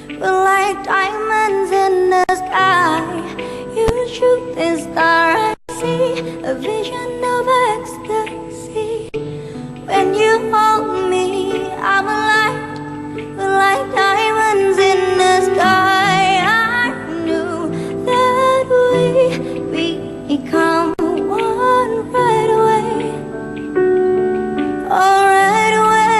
We're like diamonds in the sky. You shoot this star, I see a vision of ecstasy. When you hold me, I'm alive. We're like diamonds in the sky. I knew that we become one right away. Oh, right away.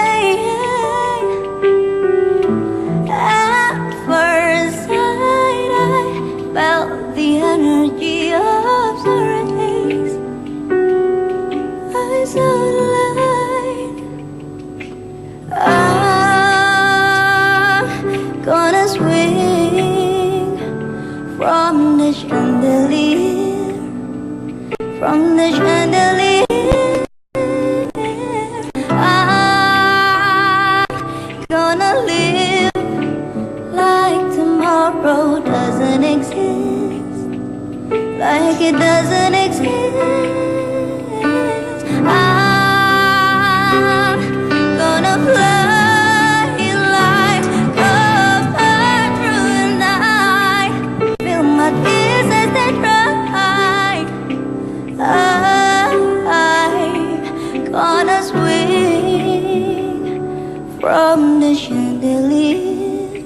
At first sight, I felt the energy of sun rays. I saw the light. I'm gonna swing from the chandelier, from the chandelier. I'm gonna live like tomorrow doesn't exist, like it doesn't exist. I'm gonna fly like a bird through the night, feel my tears as they dry. I'm gonna swing from the chandelier,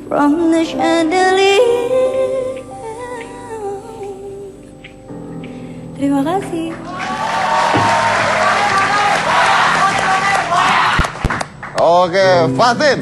from the chandelier. Terima kasih. Oke, Fatin.